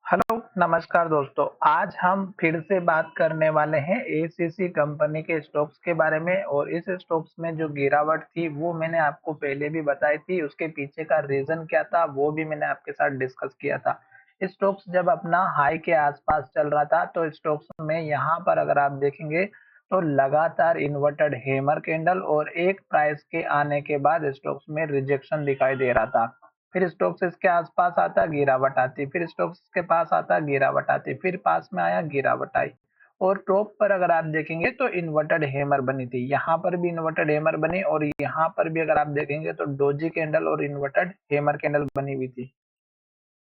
Hello, नमस्कार दोस्तों। आज हम फिर से बात करने वाले हैं एसीसी कंपनी के स्टॉक्स के बारे में। और इस स्टॉक्स में जो गिरावट थी वो मैंने आपको पहले भी बताई थी। उसके पीछे का रीजन क्या था वो भी मैंने आपके साथ डिस्कस किया था। स्टॉक्स जब अपना हाई के आसपास चल रहा था तो स्टॉक्स में यहाँ पर अगर आप देखेंगे तो लगातार इन्वर्टेड हैमर कैंडल और एक प्राइस के आने के बाद स्टॉक्स में रिजेक्शन दिखाई दे रहा था। फिर स्टॉक्स इसके आसपास आता, गिरावट आती, फिर स्टॉक्स के पास आता, गिरावट आती, फिर पास में आया, गिरावट आई। और टॉप पर अगर आप देखेंगे तो इन्वर्टेड हैमर बनी थी, यहाँ पर भी इन्वर्टेड हैमर बनी और यहाँ पर भी अगर आप देखेंगे तो डोजी कैंडल और इन्वर्टेड हैमर कैंडल बनी हुई थी।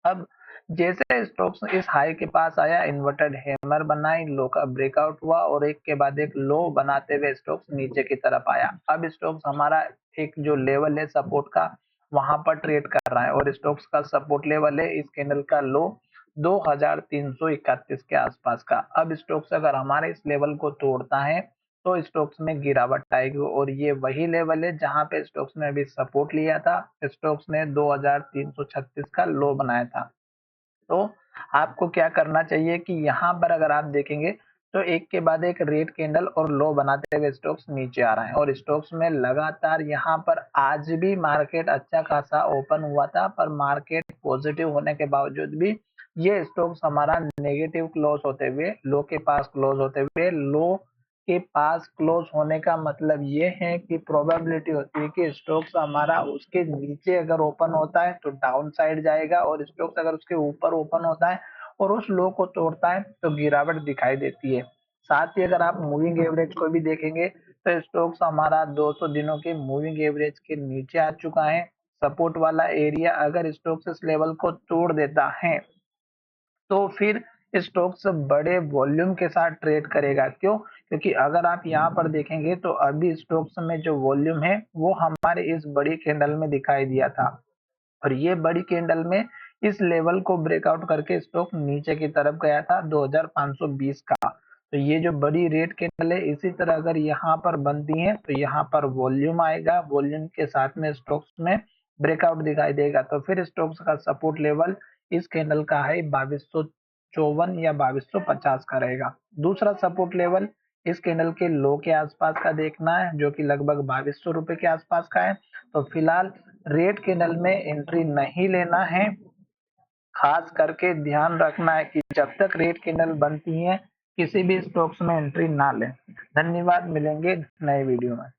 अब जैसे स्टॉक्स इस हाई के पास आया, इन्वर्टेड हैमर बनाई, लो का ब्रेकआउट हुआ और एक के बाद एक लो बनाते हुए स्टॉक्स नीचे की तरफ आया। अब स्टॉक्स हमारा एक जो लेवल है सपोर्ट का वहां पर ट्रेड कर रहा है और स्टॉक्स का सपोर्ट लेवल है इस कैंडल का लो 2331 के आसपास का। अब स्टॉक्स अगर हमारे इस लेवल को तोड़ता है तो स्टॉक्स में गिरावट आएगी और ये वही लेवल है जहां पे स्टॉक्स ने अभी सपोर्ट लिया था। स्टॉक्स ने 2336 का लो बनाया था। तो आपको क्या करना चाहिए कि यहाँ पर अगर आप देखेंगे तो एक के बाद एक रेड कैंडल और लो बनाते हुए स्टॉक्स नीचे आ रहा है और स्टॉक्स में लगातार यहाँ पर आज भी मार्केट अच्छा खासा ओपन हुआ था, पर मार्केट पॉजिटिव होने के बावजूद भी ये स्टॉक्स हमारा नेगेटिव क्लोज होते हुए, लो के पास क्लोज होते हुए, लो के पास क्लोज होने का मतलब ये है कि प्रोबेबिलिटी होती है कि स्टॉक्स हमारा उसके नीचे अगर ओपन होता है तो डाउन साइड जाएगा और स्टॉक्स अगर उसके ऊपर ओपन होता है और उस लो को तोड़ता है तो गिरावट दिखाई देती है। साथ ही अगर आप मूविंग एवरेज को भी देखेंगे तो स्टॉक्स हमारा 200 दिनों के मूविंग एवरेज के नीचे आ चुका है। सपोर्ट वाला एरिया अगर स्टॉक्स इस लेवल को तोड़ देता है तो फिर स्टॉक्स बड़े वॉल्यूम के साथ ट्रेड करेगा। क्यों? क्योंकि अगर आप यहाँ पर देखेंगे तो अभी स्टॉक्स में जो वॉल्यूम है वो हमारे इस बड़ी कैंडल में दिखाई दिया था और ये बड़ी कैंडल में इस लेवल को ब्रेकआउट करके स्टॉक नीचे की तरफ गया था 2520 का। तो ये जो बड़ी रेड कैंडल है इसी तरह अगर यहाँ पर बनती है तो यहाँ पर वॉल्यूम आएगा, वॉल्यूम के साथ में स्टॉक्स में ब्रेकआउट दिखाई देगा तो फिर स्टॉक्स का सपोर्ट लेवल इस कैंडल का है 2254 या 2250 का रहेगा। दूसरा सपोर्ट लेवल इस कैंडल के लो के आसपास का देखना है जो कि लगभग 2200 रुपए के आसपास का है। तो फिलहाल रेड कैंडल में एंट्री नहीं लेना है। खास करके ध्यान रखना है कि जब तक रेड कैंडल बनती है किसी भी स्टॉक्स में एंट्री ना लें। धन्यवाद, मिलेंगे नए वीडियो में।